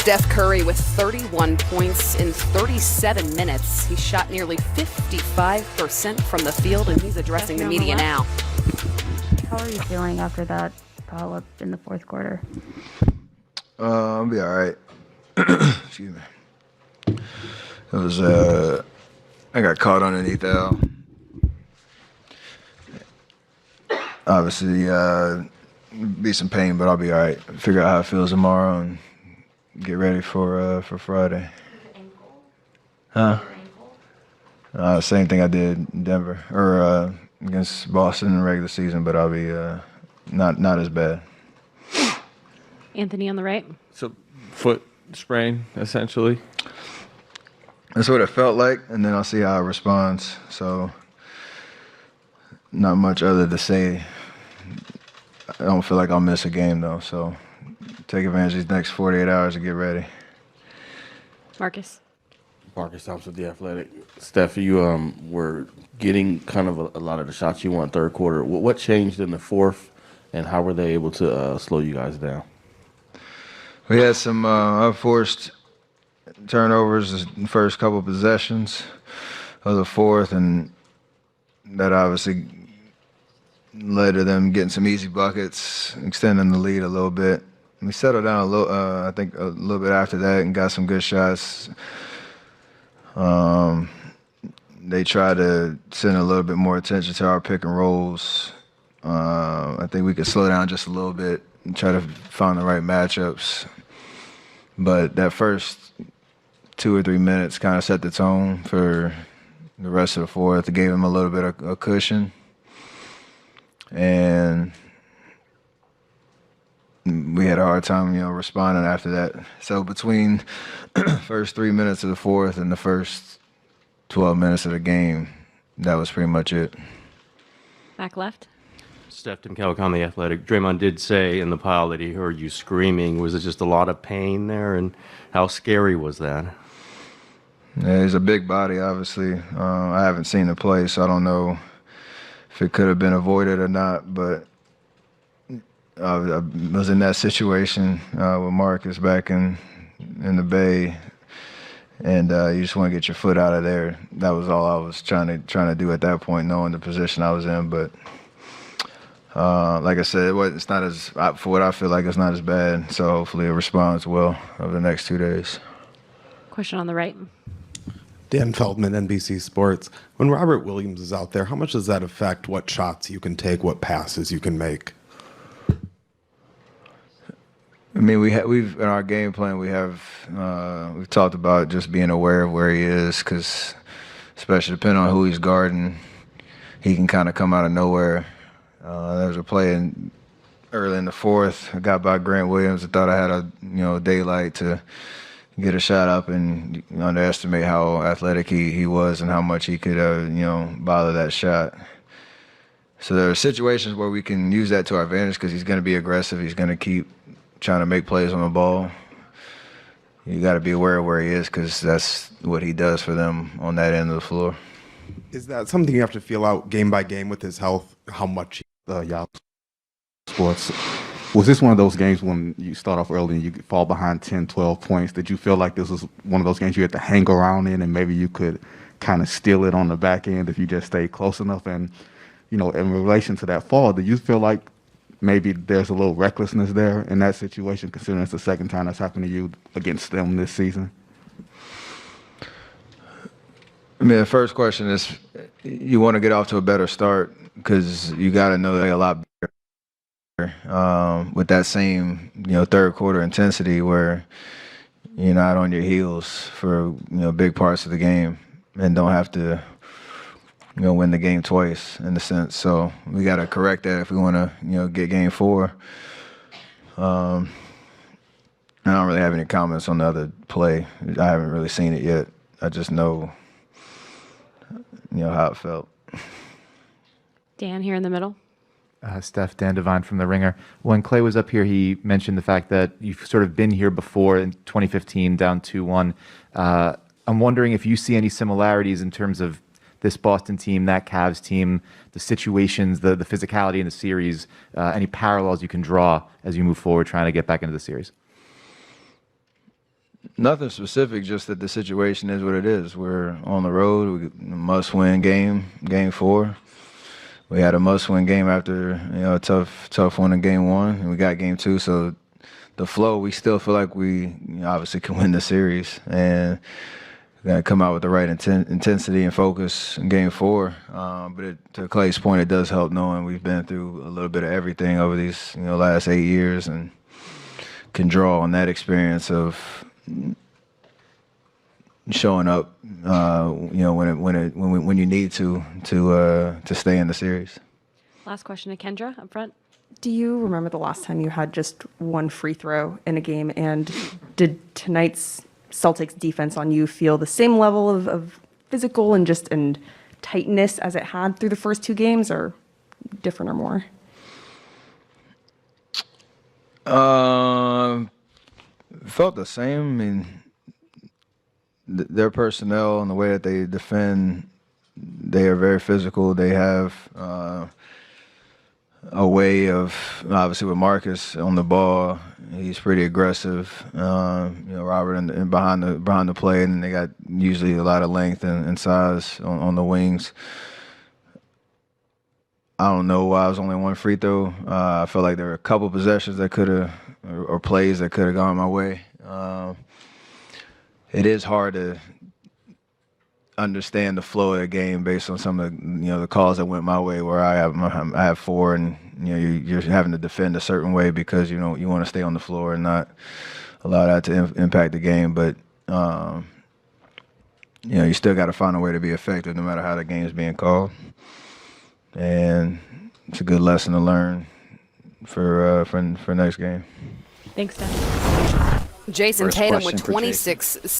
Steph Curry with 31 points in 37 minutes. He shot nearly 55% from the field, and he's addressing the media now. How are you feeling after that foul up in the fourth quarter? I'll be all right. Excuse me. It was, I got caught underneath L. Obviously, be some pain, but I'll be all right. Figure out how it feels tomorrow and get ready for Friday. Huh? Same thing I did in Denver or against Boston in the regular season, but I'll be not as bad. Anthony on the right. So foot sprain, essentially. That's what it felt like, and then I'll see how it responds. So not much other to say. I don't feel like I'll miss a game, though, so take advantage of these next 48 hours to get ready. Marcus. Marcus Thompson, The Athletic. Steph, you were getting kind of a lot of the shots you want third quarter. What changed in the fourth, and how were they able to slow you guys down? We had some unforced turnovers in the first couple possessions of the fourth, and that obviously led to them getting some easy buckets, extending the lead a little bit. We settled down a little, I think, a little bit after that, and got some good shots. They tried to send a little bit more attention to our pick and rolls. I think we could slow down just a little bit and try to find the right matchups. But that first 2 or 3 minutes kind of set the tone for the rest of the fourth. It gave them a little bit of a cushion. And we had a hard time, responding after that. So between first 3 minutes of the fourth and the first 12 minutes of the game, that was pretty much it. Back left. Steph, Tim Calican, The Athletic. Draymond did say in the pile that he heard you screaming. Was it just a lot of pain there, and how scary was that? Yeah, he's a big body, obviously. I haven't seen the play, so I don't know if it could have been avoided or not, but I was in that situation with Marcus back in the Bay, and you just want to get your foot out of there. That was all I was trying to do at that point, knowing the position I was in. But like I said, it's not as, for what I feel like, it's not as bad. So hopefully it responds well over the next 2 days. Question on the right. Dan Feldman, NBC Sports. When Robert Williams is out there, how much does that affect what shots you can take, what passes you can make? I mean, we've in our game plan we've talked about just being aware of where he is, because especially depending on who he's guarding, he can kind of come out of nowhere. There was a play early in the fourth. I got by Grant Williams. I thought I had a daylight to get a shot up, and underestimate how athletic he was and how much he could bother that shot. So there are situations where we can use that to our advantage, because he's going to be aggressive. He's going to keep trying to make plays on the ball. You got to be aware of where he is, because that's what he does for them on that end of the floor. Is that something you have to feel out game by game with his health, how much Y'all Sports? Was this one of those games when you start off early and you fall behind 10, 12 points? Did you feel like this was one of those games you had to hang around in, and maybe you could kind of steal it on the back end if you just stayed close enough? And, in relation to that fall, do you feel like maybe there's a little recklessness there in that situation, considering it's the second time that's happened to you against them this season? I mean, the first question is, you want to get off to a better start, because you got to know they're a lot better with that same, third quarter intensity where you're not on your heels for, big parts of the game and don't have to, win the game twice in a sense. So we got to correct that if we want to, get game 4. I don't really have any comments on the other play. I haven't really seen it yet. I just know, how it felt. Dan here in the middle. Steph, Dan Devine from The Ringer. When Clay was up here, he mentioned the fact that you've sort of been here before in 2015, down 2-1. I'm wondering if you see any similarities in terms of this Boston team, that Cavs team, the situations, the physicality in the series, any parallels you can draw as you move forward trying to get back into the series? Nothing specific, just that the situation is what it is. We're on the road. We must-win game 4. We had a must-win game after a tough one in game 1, and we got game 2. So the flow, we still feel like we obviously can win the series, and we're gonna come out with the right intensity and focus in game 4. But to Clay's point, it does help knowing we've been through a little bit of everything over these last 8 years, and can draw on that experience of showing up, when you need to stay in the series. Last question to Kendra up front. Do you remember the last time you had just one free throw in a game? And did tonight's Celtics defense on you feel the same level of physical and tightness as it had through the first 2 games, or different or more? Felt the same. I mean, their personnel and the way that they defend, they are very physical. They have a way of, obviously with Marcus on the ball, he's pretty aggressive. Robert and behind the play, and they got usually a lot of length and size on the wings. I don't know why it was only one free throw. I felt like there were a couple possessions that could have, or plays that could have gone my way. It is hard to understand the flow of the game based on some of the calls that went my way, where I have 4, and you're having to defend a certain way because you want to stay on the floor and not allow that to impact the game. But you still got to find a way to be effective no matter how the game is being called. And it's a good lesson to learn for next game. Thanks, Steph. Jason First Tatum question with for Jason. 26